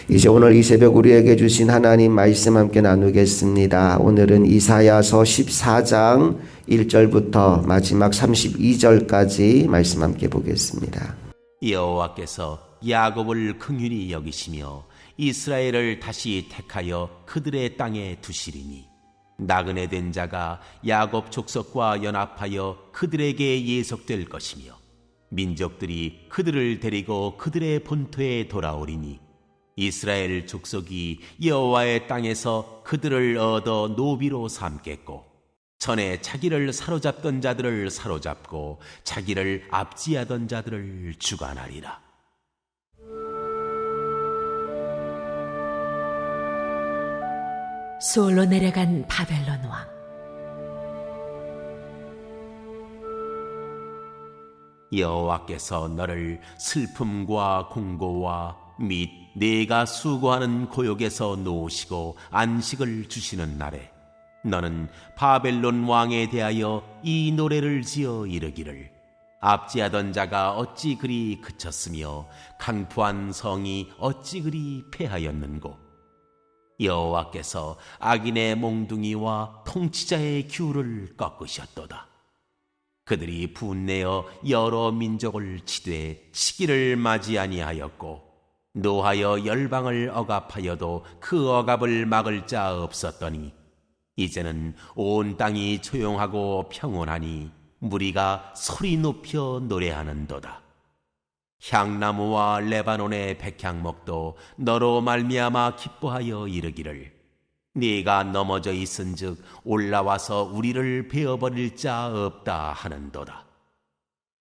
이제 오늘 이 새벽 우리에게 주신 하나님 말씀 함께 나누겠습니다. 오늘은 이사야서 14장 1절부터 마지막 32절까지 말씀 함께 보겠습니다. 여호와께서 야곱을 긍휼히 여기시며 이스라엘을 다시 택하여 그들의 땅에 두시리니 나그네 된 자가 야곱 족속과 연합하여 그들에게 예속될 것이며 민족들이 그들을 데리고 그들의 본토에 돌아오리니 이스라엘 족속이 여호와의 땅에서 그들을 얻어 노비로 삼겠고 전에 자기를 사로잡던 자들을 사로잡고 자기를 압지하던 자들을 주관하리라. 수올로 내려간 바벨론 왕. 여호와께서 너를 슬픔과 공고와 및 네가 수고하는 고역에서 놓으시고 안식을 주시는 날에 너는 바벨론 왕에 대하여 이 노래를 지어 이르기를 압지하던 자가 어찌 그리 그쳤으며 강포한 성이 어찌 그리 패하였는고 여호와께서 악인의 몽둥이와 통치자의 규를 꺾으셨도다. 그들이 분내어 여러 민족을 치되 시기를 맞이 아니하였고 노하여 열방을 억압하여도 그 억압을 막을 자 없었더니 이제는 온 땅이 조용하고 평온하니 무리가 소리 높여 노래하는도다. 향나무와 레바논의 백향목도 너로 말미암아 기뻐하여 이르기를 네가 넘어져 있은즉 올라와서 우리를 베어버릴 자 없다 하는도다.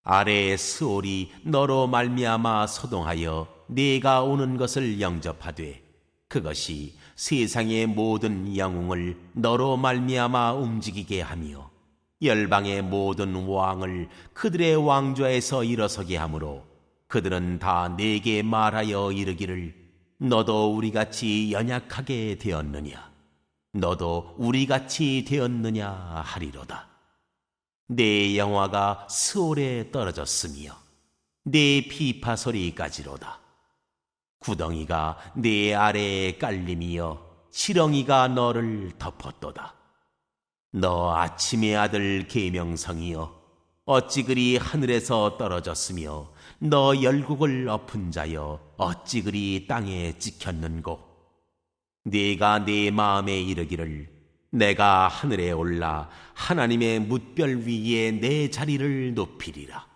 아래의 스올이 너로 말미암아 소동하여 네가 오는 것을 영접하되 그것이 세상의 모든 영웅을 너로 말미암아 움직이게 하며 열방의 모든 왕을 그들의 왕좌에서 일어서게 하므로 그들은 다 네게 말하여 이르기를 너도 우리같이 연약하게 되었느냐 너도 우리같이 되었느냐 하리로다. 내 영화가 스올에 떨어졌으며 내 피파 소리까지로다. 구덩이가 내 아래에 깔림이여 지렁이가 너를 덮었도다. 너 아침의 아들 계명성이여 어찌 그리 하늘에서 떨어졌으며 너 열국을 엎은 자여 어찌 그리 땅에 찍혔는고 네가 내 마음에 이르기를 내가 하늘에 올라 하나님의 뭇별 위에 내 자리를 높이리라.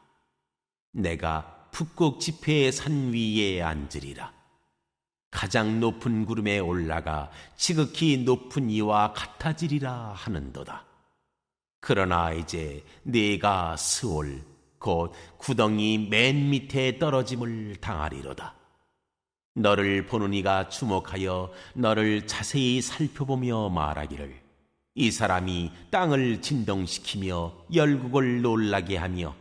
내가 북극 지폐의 산 위에 앉으리라. 가장 높은 구름에 올라가 지극히 높은 이와 같아지리라 하는도다. 그러나 이제 네가 스올 곧 구덩이 맨 밑에 떨어짐을 당하리로다. 너를 보는 이가 주목하여 너를 자세히 살펴보며 말하기를 이 사람이 땅을 진동시키며 열국을 놀라게 하며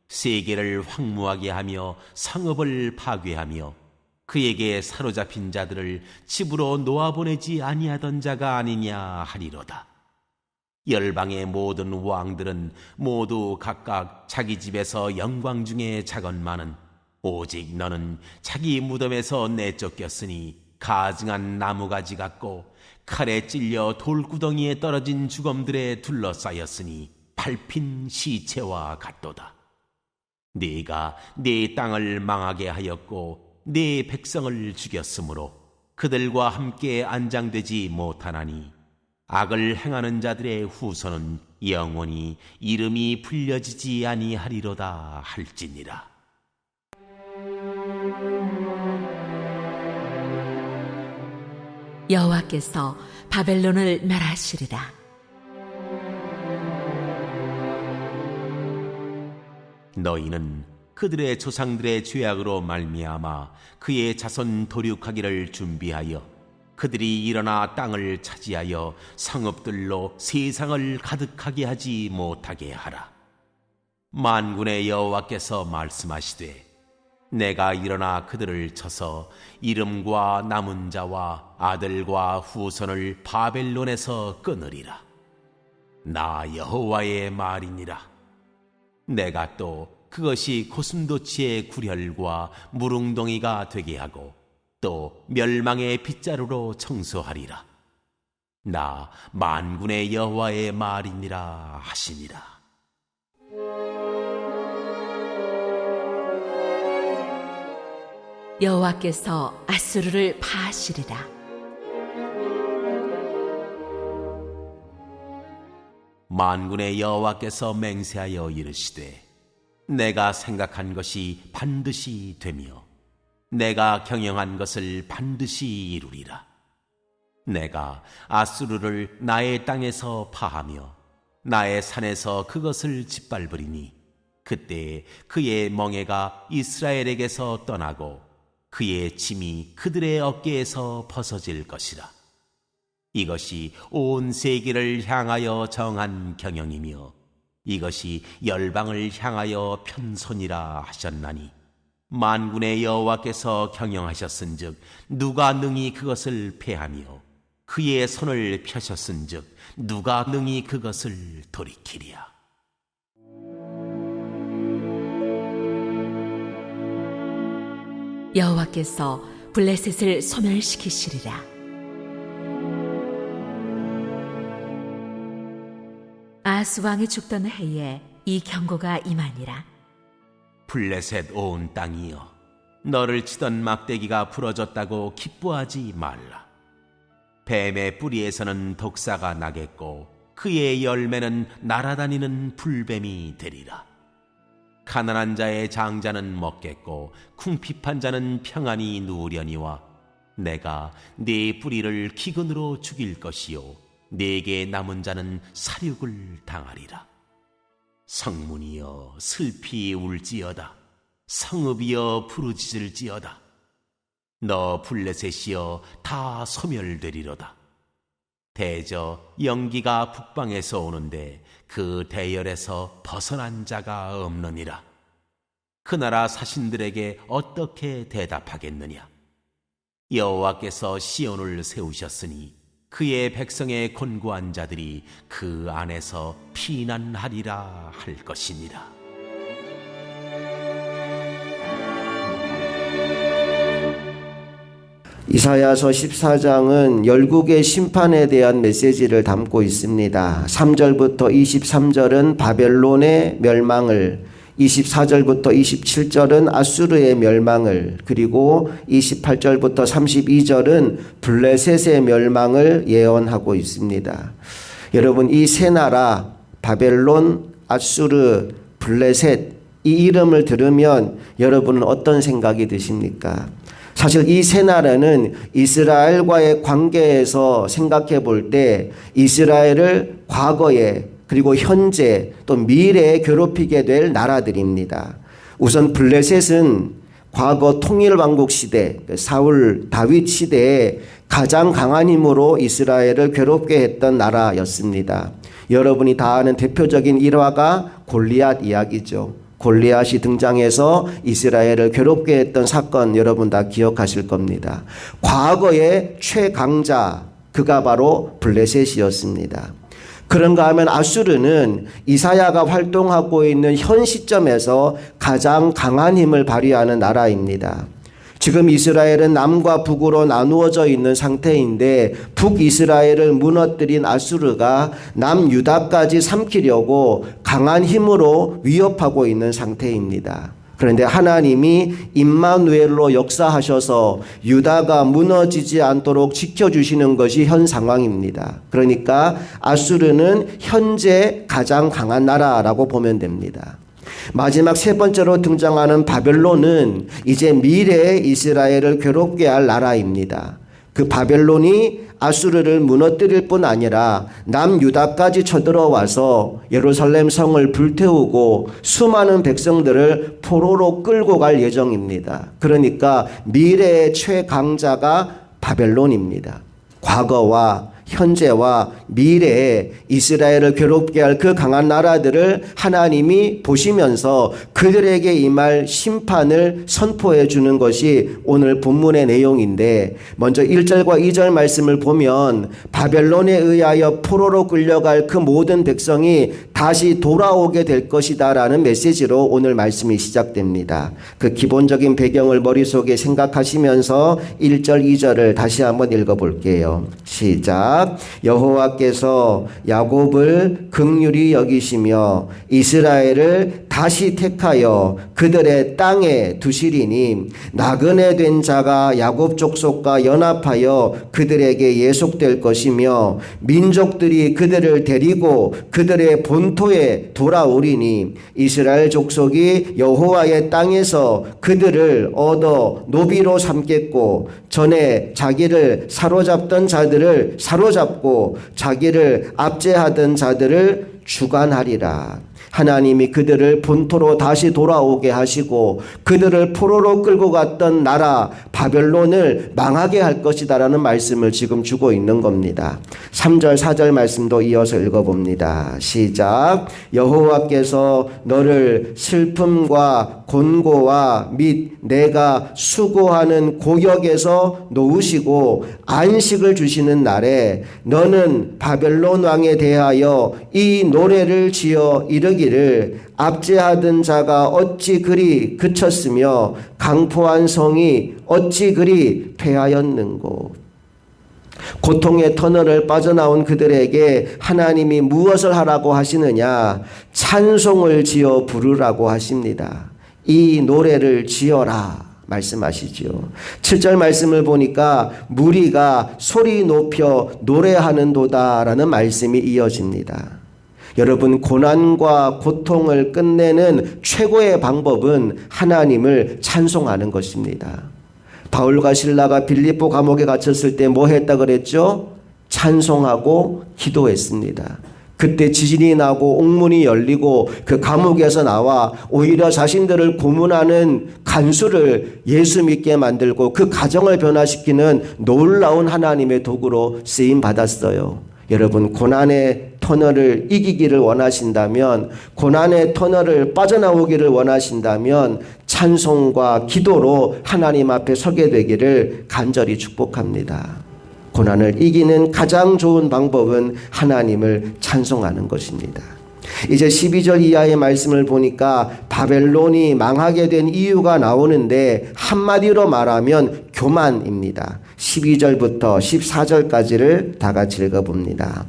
세계를 황무하게 하며 성읍을 파괴하며 그에게 사로잡힌 자들을 집으로 놓아보내지 아니하던 자가 아니냐 하리로다. 열방의 모든 왕들은 모두 각각 자기 집에서 영광 중에 자건만은 오직 너는 자기 무덤에서 내쫓겼으니 가증한 나무가지 같고 칼에 찔려 돌구덩이에 떨어진 주검들에 둘러싸였으니 밟힌 시체와 같도다. 네가 네 땅을 망하게 하였고 네 백성을 죽였으므로 그들과 함께 안장되지 못하나니 악을 행하는 자들의 후손은 영원히 이름이 불려지지 아니하리로다 할지니라. 여호와께서 바벨론을 멸하시리라. 너희는 그들의 조상들의 죄악으로 말미암아 그의 자손 도륙하기를 준비하여 그들이 일어나 땅을 차지하여 성읍들로 세상을 가득하게 하지 못하게 하라. 만군의 여호와께서 말씀하시되 내가 일어나 그들을 쳐서 이름과 남은 자와 아들과 후손을 바벨론에서 끊으리라. 나 여호와의 말이니라. 내가 또 그것이 고슴도치의 구렬과 무릉덩이가 되게 하고 또 멸망의 빗자루로 청소하리라. 나 만군의 여호와의 말이니라 하시니라. 여호와께서 아수르를 파하시리라. 만군의 여호와께서 맹세하여 이르시되 내가 생각한 것이 반드시 되며 내가 경영한 것을 반드시 이루리라. 내가 아수르를 나의 땅에서 파하며 나의 산에서 그것을 짓밟으리니 그때 그의 멍에가 이스라엘에게서 떠나고 그의 짐이 그들의 어깨에서 벗어질 것이라. 이것이 온 세계를 향하여 정한 경영이며 이것이 열방을 향하여 편손이라 하셨나니 만군의 여호와께서 경영하셨은즉 누가 능히 그것을 패하며 그의 손을 펴셨은즉 누가 능히 그것을 돌이키랴. 여호와께서 블레셋을 소멸시키시리라. 아스 왕이 죽던 해에 이 경고가 임하니라. 블레셋 온 땅이여, 너를 치던 막대기가 부러졌다고 기뻐하지 말라. 뱀의 뿌리에서는 독사가 나겠고 그의 열매는 날아다니는 불뱀이 되리라. 가난한 자의 장자는 먹겠고 궁핍한 자는 평안히 누우려니와 내가 네 뿌리를 기근으로 죽일 것이요 네게 남은 자는 사륙을 당하리라. 성문이여 슬피 울지어다. 성읍이여 부르짖을지어다. 너 블레셋이여 다 소멸되리로다. 대저 연기가 북방에서 오는데 그 대열에서 벗어난 자가 없느니라. 그 나라 사신들에게 어떻게 대답하겠느냐. 여호와께서 시온을 세우셨으니 그의 백성의 곤고한 자들이 그 안에서 피난하리라 할 것이니라. 이사야서 14장은 열국의 심판에 대한 메시지를 담고 있습니다. 3절부터 23절은 바벨론의 멸망을, 24절부터 27절은 아수르의 멸망을, 그리고 28절부터 32절은 블레셋의 멸망을 예언하고 있습니다. 여러분, 이 세 나라 바벨론, 아수르, 블레셋, 이 이름을 들으면 여러분은 어떤 생각이 드십니까? 사실 이 세 나라는 이스라엘과의 관계에서 생각해 볼 때 이스라엘을 과거에 그리고 현재 또 미래에 괴롭히게 될 나라들입니다. 우선 블레셋은 과거 통일왕국 시대, 사울 다윗 시대에 가장 강한 힘으로 이스라엘을 괴롭게 했던 나라였습니다. 여러분이 다 아는 대표적인 일화가 골리앗 이야기죠. 골리앗이 등장해서 이스라엘을 괴롭게 했던 사건 여러분 다 기억하실 겁니다. 과거의 최강자, 그가 바로 블레셋이었습니다. 그런가 하면 아수르는 이사야가 활동하고 있는 현 시점에서 가장 강한 힘을 발휘하는 나라입니다. 지금 이스라엘은 남과 북으로 나누어져 있는 상태인데 북이스라엘을 무너뜨린 아수르가 남유다까지 삼키려고 강한 힘으로 위협하고 있는 상태입니다. 그런데 하나님이 임마누엘로 역사하셔서 유다가 무너지지 않도록 지켜주시는 것이 현 상황입니다. 그러니까 아수르는 현재 가장 강한 나라라고 보면 됩니다. 마지막 세 번째로 등장하는 바벨론은 이제 미래의 이스라엘을 괴롭게 할 나라입니다. 그 바벨론이 아수르를 무너뜨릴 뿐 아니라 남유다까지 쳐들어와서 예루살렘 성을 불태우고 수많은 백성들을 포로로 끌고 갈 예정입니다. 그러니까 미래의 최강자가 바벨론입니다. 과거와 현재와 미래에 이스라엘을 괴롭게 할 그 강한 나라들을 하나님이 보시면서 그들에게 임할 심판을 선포해 주는 것이 오늘 본문의 내용인데, 먼저 1절과 2절 말씀을 보면 바벨론에 의하여 포로로 끌려갈 그 모든 백성이 다시 돌아오게 될 것이다 라는 메시지로 오늘 말씀이 시작됩니다. 그 기본적인 배경을 머릿속에 생각하시면서 1절 2절을 다시 한번 읽어볼게요. 시작. 여호와께서 야곱을 긍휼히 여기시며 이스라엘을 다시 택하여 그들의 땅에 두시리니 나그네 된 자가 야곱 족속과 연합하여 그들에게 예속될 것이며 민족들이 그들을 데리고 그들의 본토에 돌아오리니 이스라엘 족속이 여호와의 땅에서 그들을 얻어 노비로 삼겠고 전에 자기를 사로잡던 자들을 사로잡고 자기를 압제하던 자들을 주관하리라. 하나님이 그들을 본토로 다시 돌아오게 하시고 그들을 포로로 끌고 갔던 나라 바벨론을 망하게 할 것이다 라는 말씀을 지금 주고 있는 겁니다. 3절 4절 말씀도 이어서 읽어봅니다. 시작. 여호와께서 너를 슬픔과 곤고와 및 내가 수고하는 고역에서 놓으시고 안식을 주시는 날에 너는 바벨론 왕에 대하여 이 노래를 지어 이르기를 압제하던 자가 어찌 그리 그쳤으며 강포한 성이 어찌 그리 패하였는고. 고통의 터널을 빠져나온 그들에게 하나님이 무엇을 하라고 하시느냐? 찬송을 지어 부르라고 하십니다. 이 노래를 지어라 말씀하시죠. 7절 말씀을 보니까 무리가 소리 높여 노래하는도다라는 말씀이 이어집니다. 여러분, 고난과 고통을 끝내는 최고의 방법은 하나님을 찬송하는 것입니다. 바울과 실라가 빌립보 감옥에 갇혔을 때 뭐 했다 그랬죠? 찬송하고 기도했습니다. 그때 지진이 나고 옥문이 열리고 그 감옥에서 나와 오히려 자신들을 고문하는 간수를 예수 믿게 만들고 그 가정을 변화시키는 놀라운 하나님의 도구로 쓰임 받았어요. 여러분, 고난의 터널을 이기기를 원하신다면, 고난의 터널을 빠져나오기를 원하신다면 찬송과 기도로 하나님 앞에 서게 되기를 간절히 축복합니다. 고난을 이기는 가장 좋은 방법은 하나님을 찬송하는 것입니다. 이제 12절 이하의 말씀을 보니까 바벨론이 망하게 된 이유가 나오는데 한마디로 말하면 교만입니다. 12절부터 14절까지를 다 같이 읽어봅니다.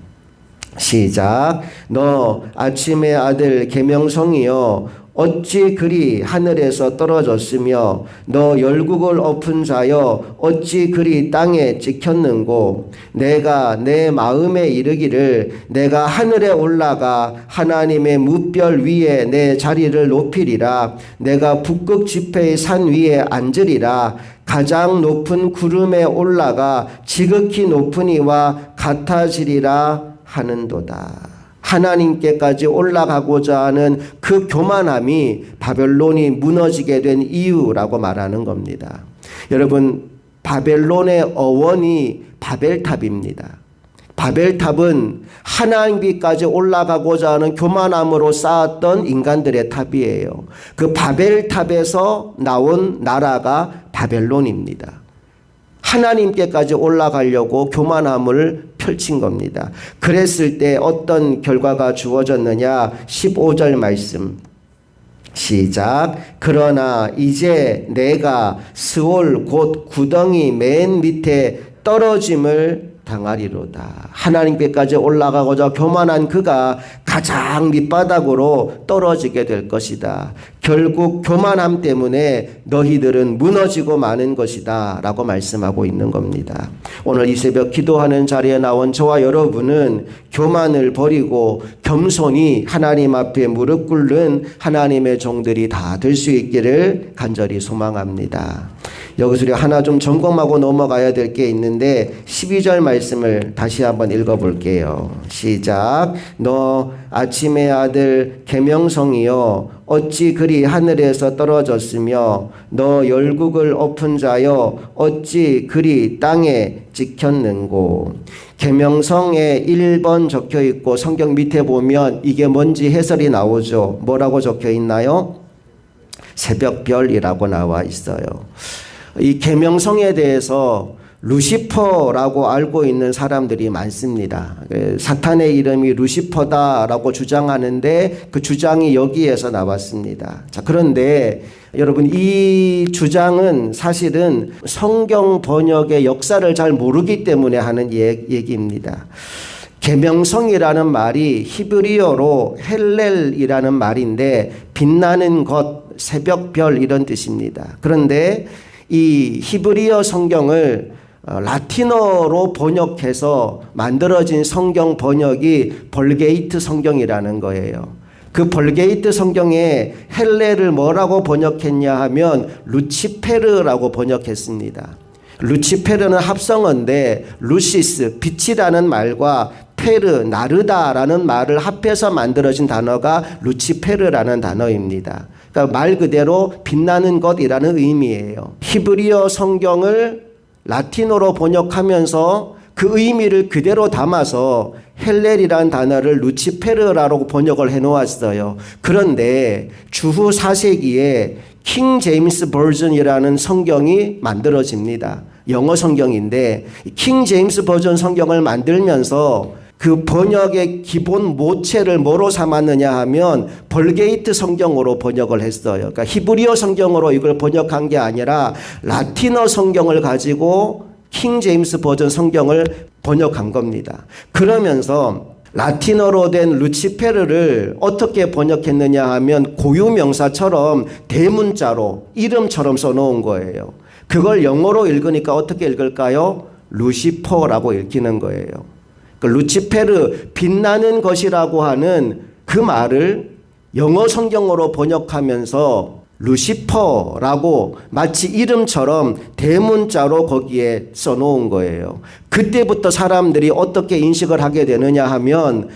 시작. 너 아침의 아들 계명성이여 어찌 그리 하늘에서 떨어졌으며 너 열국을 엎은 자여 어찌 그리 땅에 찍혔는고. 내가 내 마음에 이르기를 내가 하늘에 올라가 하나님의 무별 위에 내 자리를 높이리라. 내가 북극 지폐의 산 위에 앉으리라. 가장 높은 구름에 올라가 지극히 높은 이와 같아지리라 하는도다. 하나님께까지 올라가고자 하는 그 교만함이 바벨론이 무너지게 된 이유라고 말하는 겁니다. 여러분, 바벨론의 어원이 바벨탑입니다. 바벨탑은 하나님께까지 올라가고자 하는 교만함으로 쌓았던 인간들의 탑이에요. 그 바벨탑에서 나온 나라가 바벨론입니다. 하나님께까지 올라가려고 교만함을 펼친 겁니다. 그랬을 때 어떤 결과가 주어졌느냐? 15절 말씀 시작. 그러나 이제 내가 스올 곧 구덩이 맨 밑에 떨어짐을 당하리로다. 하나님께까지 올라가고자 교만한 그가 가장 밑바닥으로 떨어지게 될 것이다. 결국 교만함 때문에 너희들은 무너지고 마는 것이다 라고 말씀하고 있는 겁니다. 오늘 이 새벽 기도하는 자리에 나온 저와 여러분은 교만을 버리고 겸손히 하나님 앞에 무릎 꿇는 하나님의 종들이 다 될 수 있기를 간절히 소망합니다. 여기서 우리 하나 좀 점검하고 넘어가야 될 게 있는데 12절 말씀을 다시 한번 읽어볼게요. 시작. 너 아침의 아들 계명성이여 어찌 그리 하늘에서 떨어졌으며 너 열국을 엎은 자여 어찌 그리 땅에 찍혔는고. 계명성에 1번 적혀 있고 성경 밑에 보면 이게 뭔지 해설이 나오죠. 뭐라고 적혀 있나요? 새벽별이라고 나와 있어요. 이 계명성에 대해서 루시퍼라고 알고 있는 사람들이 많습니다. 사탄의 이름이 루시퍼다라고 주장하는데 그 주장이 여기에서 나왔습니다. 자, 그런데 여러분, 이 주장은 사실은 성경 번역의 역사를 잘 모르기 때문에 하는 얘기입니다. 계명성이라는 말이 히브리어로 헬렐이라는 말인데 빛나는 것, 새벽별 이런 뜻입니다. 그런데 이 히브리어 성경을 라틴어로 번역해서 만들어진 성경 번역이 벌게이트 성경이라는 거예요. 그 벌게이트 성경에 헬레를 뭐라고 번역했냐 하면 루치페르라고 번역했습니다. 루치페르는 합성어인데 루시스, 빛이라는 말과 페르, 나르다라는 말을 합해서 만들어진 단어가 루치페르라는 단어입니다. 그러니까 말 그대로 빛나는 것이라는 의미예요. 히브리어 성경을 라틴어로 번역하면서 그 의미를 그대로 담아서 헬렐이라는 단어를 루치페르라고 번역을 해놓았어요. 그런데 주후 4세기에 킹 제임스 버전이라는 성경이 만들어집니다. 영어 성경인데 킹 제임스 버전 성경을 만들면서 그 번역의 기본 모체를 뭐로 삼았느냐 하면 벌게이트 성경으로 번역을 했어요. 그러니까 히브리어 성경으로 이걸 번역한 게 아니라 라틴어 성경을 가지고 킹 제임스 버전 성경을 번역한 겁니다. 그러면서 라틴어로 된 루치페르를 어떻게 번역했느냐 하면 고유명사처럼 대문자로 이름처럼 써놓은 거예요. 그걸 영어로 읽으니까 어떻게 읽을까요? 루시퍼라고 읽히는 거예요. 루치페르, 빛나는 것이라고 하는 그 말을 영어 성경으로 번역하면서 루시퍼라고 마치 이름처럼 대문자로 거기에 써놓은 거예요. 그때부터 사람들이 어떻게 인식을 하게 되느냐 하면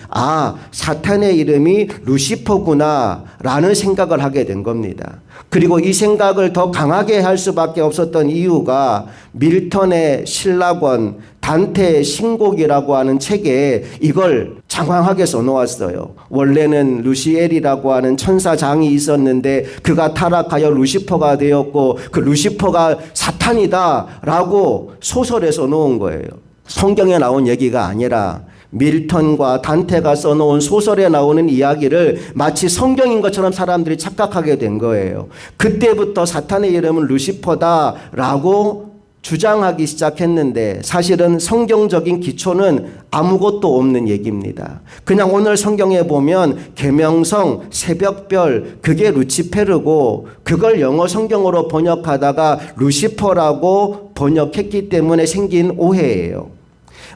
사탄의 이름이 루시퍼구나 라는 생각을 하게 된 겁니다. 그리고 이 생각을 더 강하게 할 수밖에 없었던 이유가 밀턴의 신라권, 단테의 신곡이라고 하는 책에 이걸 장황하게 써놓았어요. 원래는 루시엘이라고 하는 천사장이 있었는데 그가 타락하여 루시퍼가 되었고 그 루시퍼가 사탄이다라고 소설에 써놓은 거예요. 성경에 나온 얘기가 아니라 밀턴과 단테가 써놓은 소설에 나오는 이야기를 마치 성경인 것처럼 사람들이 착각하게 된 거예요. 그때부터 사탄의 이름은 루시퍼다라고 주장하기 시작했는데 사실은 성경적인 기초는 아무것도 없는 얘기입니다. 그냥 오늘 성경에 보면 계명성, 새벽별, 그게 루치페르고 그걸 영어 성경으로 번역하다가 루시퍼라고 번역했기 때문에 생긴 오해예요.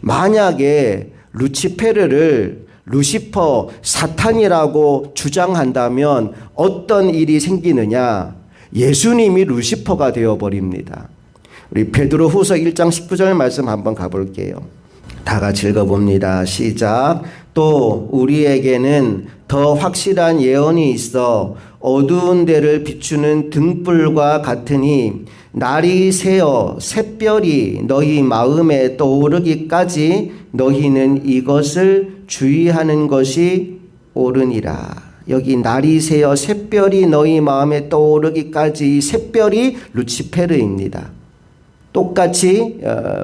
만약에 루치페르를 루시퍼, 사탄이라고 주장한다면 어떤 일이 생기느냐? 예수님이 루시퍼가 되어버립니다. 우리 베드로후서 1장 19절 말씀 한번 가볼게요. 다 같이 읽어봅니다. 시작. 또 우리에게는 더 확실한 예언이 있어 어두운 데를 비추는 등불과 같으니 날이 새어 샛별이 너희 마음에 떠오르기까지 너희는 이것을 주의하는 것이 옳으니라. 여기 날이 새어 샛별이 너희 마음에 떠오르기까지 이 샛별이 루치페르입니다. 똑같이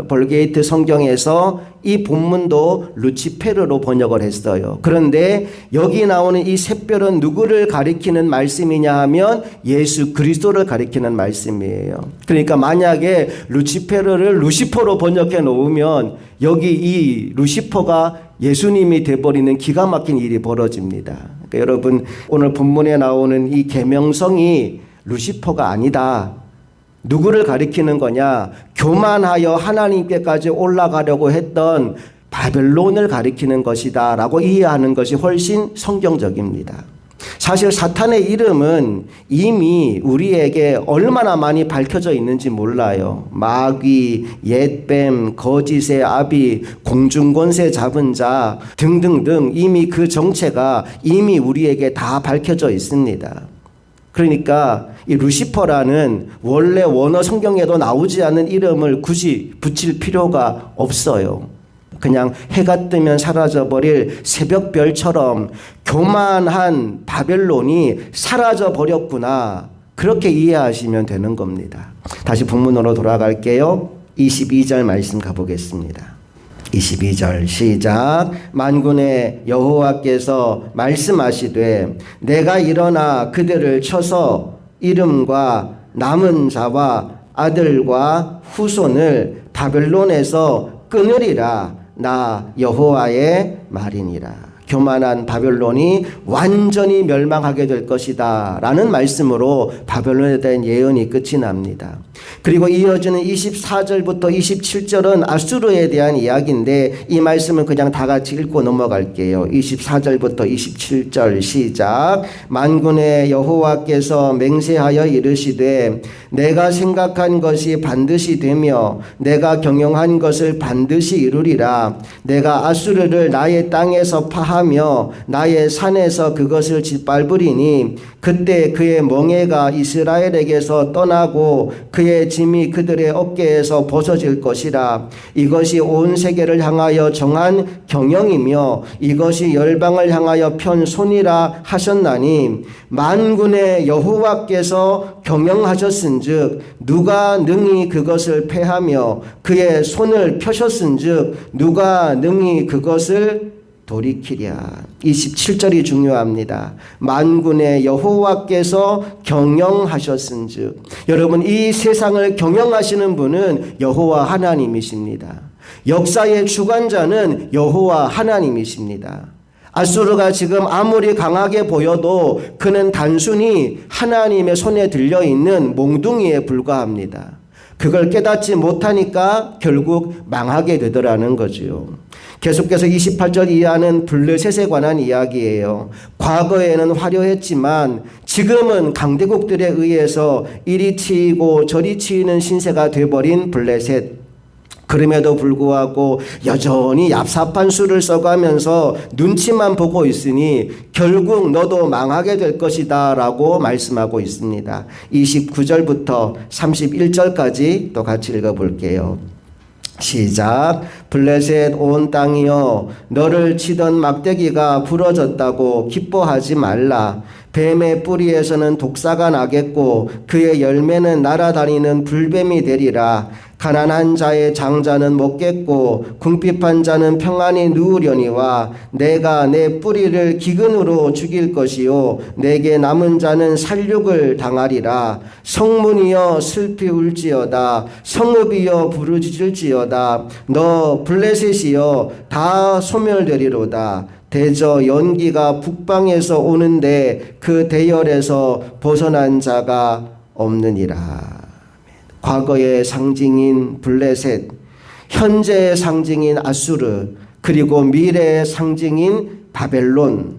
벌게이트 성경에서 이 본문도 루치페르로 번역을 했어요. 그런데 여기 나오는 이 샛별은 누구를 가리키는 말씀이냐 하면 예수 그리스도를 가리키는 말씀이에요. 그러니까 만약에 루치페르를 루시퍼로 번역해 놓으면 여기 이 루시퍼가 예수님이 돼버리는 기가 막힌 일이 벌어집니다. 그러니까 여러분, 오늘 본문에 나오는 이 계명성이 루시퍼가 아니다. 누구를 가리키는 거냐? 교만하여 하나님께까지 올라가려고 했던 바벨론을 가리키는 것이다 라고 이해하는 것이 훨씬 성경적입니다. 사실 사탄의 이름은 이미 우리에게 얼마나 많이 밝혀져 있는지 몰라요. 마귀, 옛뱀, 거짓의 아비, 공중권세 잡은 자 등등등 이미 그 정체가 이미 우리에게 다 밝혀져 있습니다. 그러니까 이 루시퍼라는 원래 원어 성경에도 나오지 않는 이름을 굳이 붙일 필요가 없어요. 그냥 해가 뜨면 사라져버릴 새벽별처럼 교만한 바벨론이 사라져버렸구나. 그렇게 이해하시면 되는 겁니다. 다시 본문으로 돌아갈게요. 22절 말씀 가보겠습니다. 22절 시작. 만군의 여호와께서 말씀하시되 내가 일어나 그들을 쳐서 이름과 남은 자와 아들과 후손을 바벨론에서 끊으리라. 나 여호와의 말이니라. 교만한 바벨론이 완전히 멸망하게 될 것이다 라는 말씀으로 바벨론에 대한 예언이 끝이 납니다. 그리고 이어지는 24절부터 27절은 아수르에 대한 이야기인데 이 말씀은 그냥 다 같이 읽고 넘어갈게요. 24절부터 27절 시작. 만군의 여호와께서 맹세하여 이르시되 내가 생각한 것이 반드시 되며 내가 경영한 것을 반드시 이루리라. 내가 아수르를 나의 땅에서 파하며 나의 산에서 그것을 짓밟으리니 그때 그의 멍에가 이스라엘에게서 떠나고 그의 짐이 그들의 어깨에서 벗어질 것이라. 이것이 온 세계를 향하여 정한 경영이며 이것이 열방을 향하여 편 손이라 하셨나니 만군의 여호와께서 경영하셨은즉 누가 능히 그것을 패하며 그의 손을 펴셨은즉 누가 능히 그것을 돌이키랴. 27절이 중요합니다. 만군의 여호와께서 경영하셨은즉. 여러분, 이 세상을 경영하시는 분은 여호와 하나님이십니다. 역사의 주관자는 여호와 하나님이십니다. 아수르가 지금 아무리 강하게 보여도 그는 단순히 하나님의 손에 들려있는 몽둥이에 불과합니다. 그걸 깨닫지 못하니까 결국 망하게 되더라는 거지요. 계속해서 28절 이하는 블레셋에 관한 이야기예요. 과거에는 화려했지만 지금은 강대국들에 의해서 이리 치이고 저리 치이는 신세가 돼버린 블레셋. 그럼에도 불구하고 여전히 얍삽한 수를 써가면서 눈치만 보고 있으니 결국 너도 망하게 될 것이다 라고 말씀하고 있습니다. 29절부터 31절까지 또 같이 읽어볼게요. 시작. 블레셋 온 땅이여 너를 치던 막대기가 부러졌다고 기뻐하지 말라. 뱀의 뿌리에서는 독사가 나겠고 그의 열매는 날아다니는 불뱀이 되리라. 가난한 자의 장자는 먹겠고 궁핍한 자는 평안히 누우려니와 내가 내 뿌리를 기근으로 죽일 것이요 내게 남은 자는 살육을 당하리라. 성문이여 슬피 울지어다. 성읍이여 부르짖을지어다. 너 블레셋이여 다 소멸되리로다. 대저 연기가 북방에서 오는데 그 대열에서 벗어난 자가 없느니라. 과거의 상징인 블레셋, 현재의 상징인 아수르, 그리고 미래의 상징인 바벨론,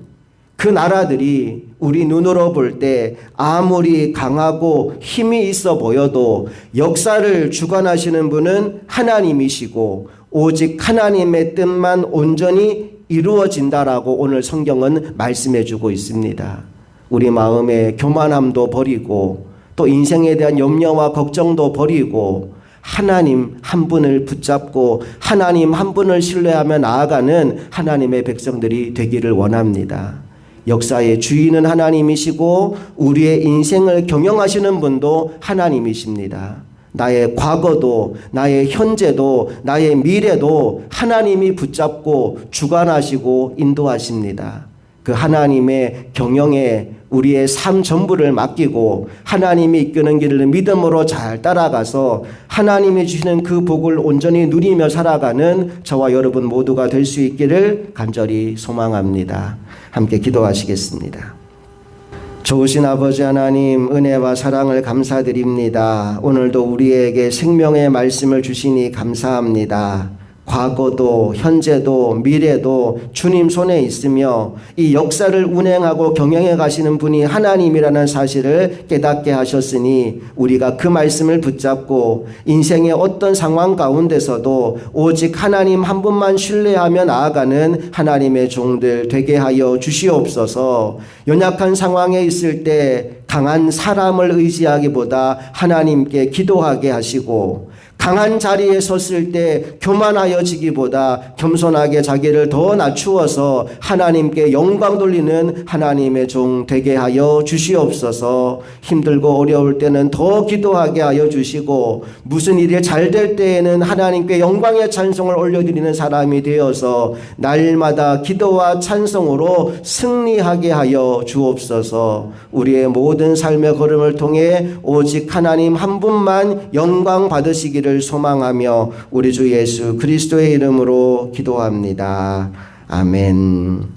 그 나라들이 우리 눈으로 볼 때 아무리 강하고 힘이 있어 보여도 역사를 주관하시는 분은 하나님이시고 오직 하나님의 뜻만 온전히 이루어진다라고 오늘 성경은 말씀해 주고 있습니다. 우리 마음의 교만함도 버리고 또 인생에 대한 염려와 걱정도 버리고 하나님 한 분을 붙잡고 하나님 한 분을 신뢰하며 나아가는 하나님의 백성들이 되기를 원합니다. 역사의 주인은 하나님이시고 우리의 인생을 경영하시는 분도 하나님이십니다. 나의 과거도 나의 현재도 나의 미래도 하나님이 붙잡고 주관하시고 인도하십니다. 그 하나님의 경영에 우리의 삶 전부를 맡기고 하나님이 이끄는 길을 믿음으로 잘 따라가서 하나님이 주시는 그 복을 온전히 누리며 살아가는 저와 여러분 모두가 될 수 있기를 간절히 소망합니다. 함께 기도하시겠습니다. 좋으신 아버지 하나님, 은혜와 사랑을 감사드립니다. 오늘도 우리에게 생명의 말씀을 주시니 감사합니다. 과거도 현재도 미래도 주님 손에 있으며 이 역사를 운행하고 경영해 가시는 분이 하나님이라는 사실을 깨닫게 하셨으니 우리가 그 말씀을 붙잡고 인생의 어떤 상황 가운데서도 오직 하나님 한 분만 신뢰하며 나아가는 하나님의 종들 되게 하여 주시옵소서. 연약한 상황에 있을 때 강한 사람을 의지하기보다 하나님께 기도하게 하시고 강한 자리에 섰을 때 교만하여지기보다 겸손하게 자기를 더 낮추어서 하나님께 영광 돌리는 하나님의 종 되게 하여 주시옵소서. 힘들고 어려울 때는 더 기도하게 하여 주시고 무슨 일이 잘 될 때에는 하나님께 영광의 찬송을 올려드리는 사람이 되어서 날마다 기도와 찬송으로 승리하게 하여 주옵소서. 우리의 모든 삶의 걸음을 통해 오직 하나님 한 분만 영광 받으시기를 소망하며 우리 주 예수 그리스도의 이름으로 기도합니다. 아멘.